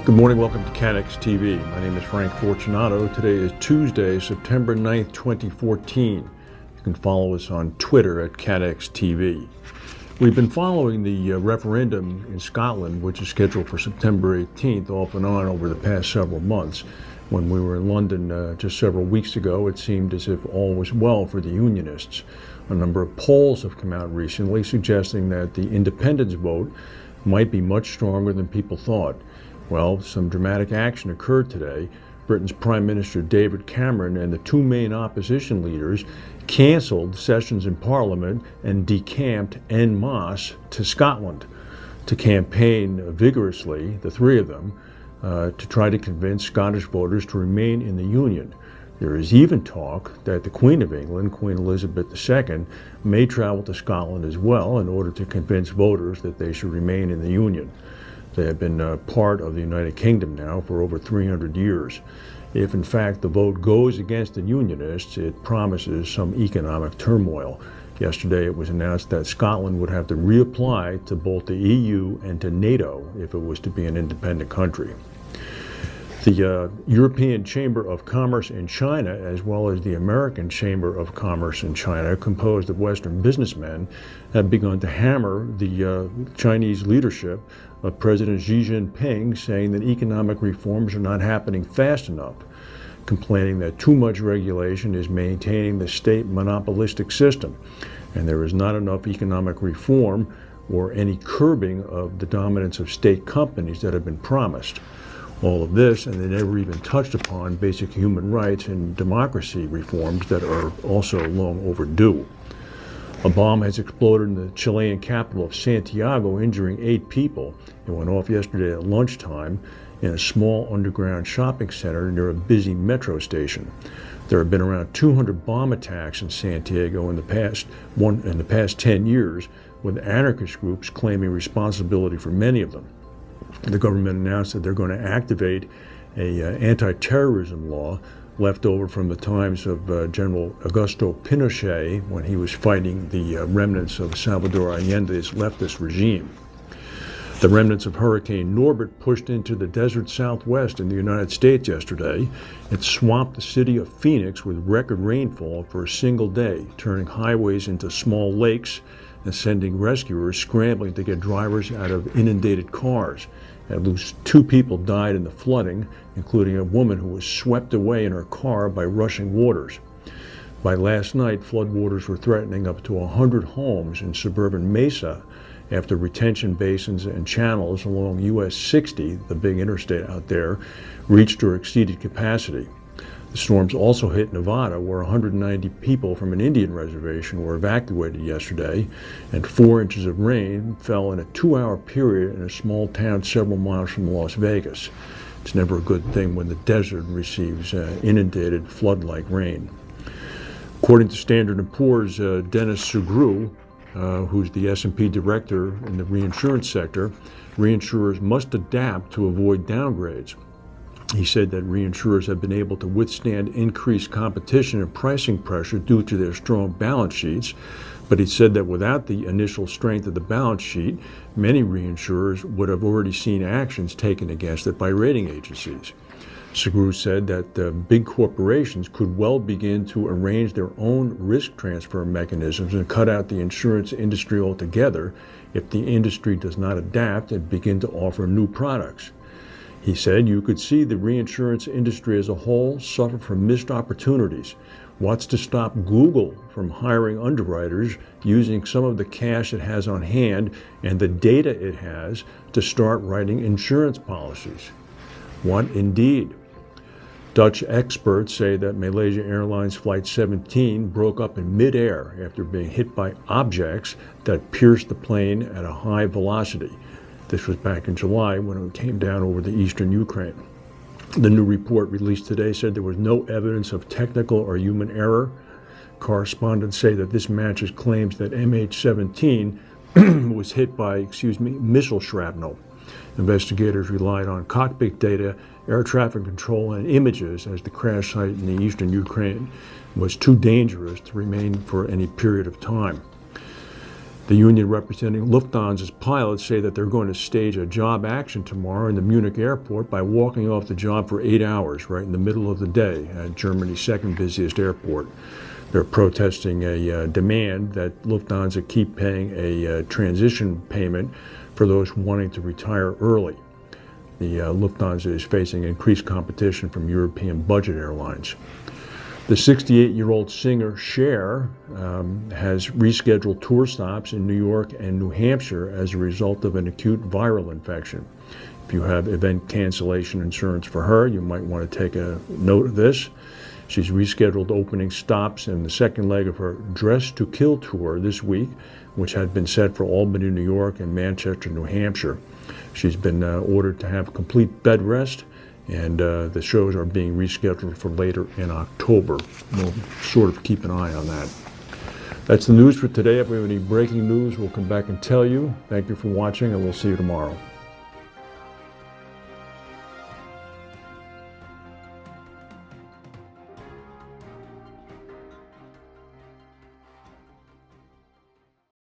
Good morning, welcome to CATEX TV. My name is Frank Fortunato. Today is Tuesday, September 9th, 2014. You can follow us on Twitter at CATEX TV. We've been following the referendum in Scotland, which is scheduled for September 18th, off and on over the past several months. When we were in London just several weeks ago, it seemed as if all was well for the Unionists. A number of polls have come out recently suggesting that the independence vote might be much stronger than people thought. Well, some dramatic action occurred today. Britain's Prime Minister David Cameron and the two main opposition leaders cancelled sessions in Parliament and decamped en masse to Scotland to campaign vigorously, the three of them, to try to convince Scottish voters to remain in the Union. There is even talk that the Queen of England, Queen Elizabeth II, may travel to Scotland as well in order to convince voters that they should remain in the Union. They have been part of the United Kingdom now for over 300 years. If, in fact, the vote goes against the Unionists, it promises some economic turmoil. Yesterday, it was announced that Scotland would have to reapply to both the EU and to NATO if it was to be an independent country. The European Chamber of Commerce in China, as well as the American Chamber of Commerce in China, composed of Western businessmen, have begun to hammer the Chinese leadership of President Xi Jinping, saying that economic reforms are not happening fast enough, complaining that too much regulation is maintaining the state monopolistic system, and there is not enough economic reform or any curbing of the dominance of state companies that have been promised. All of this, and they never even touched upon basic human rights and democracy reforms that are also long overdue. A bomb has exploded in the Chilean capital of Santiago, injuring 8 people. It went off yesterday at lunchtime in a small underground shopping center near a busy metro station. There have been around 200 bomb attacks in Santiago in the past 10 years, with anarchist groups claiming responsibility for many of them. The government announced that they're going to activate an anti-terrorism law left over from the times of General Augusto Pinochet when he was fighting the remnants of Salvador Allende's leftist regime. The remnants of Hurricane Norbert pushed into the desert southwest in the United States yesterday. It swamped the city of Phoenix with record rainfall for a single day, turning highways into small lakes and sending rescuers scrambling to get drivers out of inundated cars. At least 2 people died in the flooding, including a woman who was swept away in her car by rushing waters. By last night, floodwaters were threatening up to 100 homes in suburban Mesa after retention basins and channels along US 60, the big interstate out there, reached or exceeded capacity. The storms also hit Nevada, where 190 people from an Indian reservation were evacuated yesterday, and 4 inches of rain fell in a 2-hour period in a small town several miles from Las Vegas. It's never a good thing when the desert receives inundated, flood-like rain. According to Standard & Poor's Dennis Sugru, who's the S&P director in the reinsurance sector, reinsurers must adapt to avoid downgrades. He said that reinsurers have been able to withstand increased competition and pricing pressure due to their strong balance sheets, but he said that without the initial strength of the balance sheet, many reinsurers would have already seen actions taken against it by rating agencies. Segru said that big corporations could well begin to arrange their own risk transfer mechanisms and cut out the insurance industry altogether if the industry does not adapt and begin to offer new products. He said you could see the reinsurance industry as a whole suffer from missed opportunities. What's to stop Google from hiring underwriters using some of the cash it has on hand and the data it has to start writing insurance policies? What indeed? Dutch experts say that Malaysia Airlines Flight 17 broke up in midair after being hit by objects that pierced the plane at a high velocity. This was back in July when it came down over the eastern Ukraine. The new report released today said there was no evidence of technical or human error. Correspondents say that this matches claims that MH17 was hit by, missile shrapnel. Investigators relied on cockpit data, air traffic control, and images as the crash site in the eastern Ukraine was too dangerous to remain for any period of time. The union representing Lufthansa's pilots say that they're going to stage a job action tomorrow in the Munich airport by walking off the job for 8 hours, right in the middle of the day at Germany's second busiest airport. They're protesting a demand that Lufthansa keep paying a transition payment for those wanting to retire early. The Lufthansa is facing increased competition from European budget airlines. The 68-year-old singer Cher has rescheduled tour stops in New York and New Hampshire as a result of an acute viral infection. If you have event cancellation insurance for her, you might want to take a note of this. She's rescheduled opening stops in the second leg of her Dress to Kill tour this week, which had been set for Albany, New York and Manchester, New Hampshire. She's been ordered to have complete bed rest, and the shows are being rescheduled for later in October. We'll sort of keep an eye on that. That's the news for today. If we have any breaking news, we'll come back and tell you. Thank you for watching, and we'll see you tomorrow.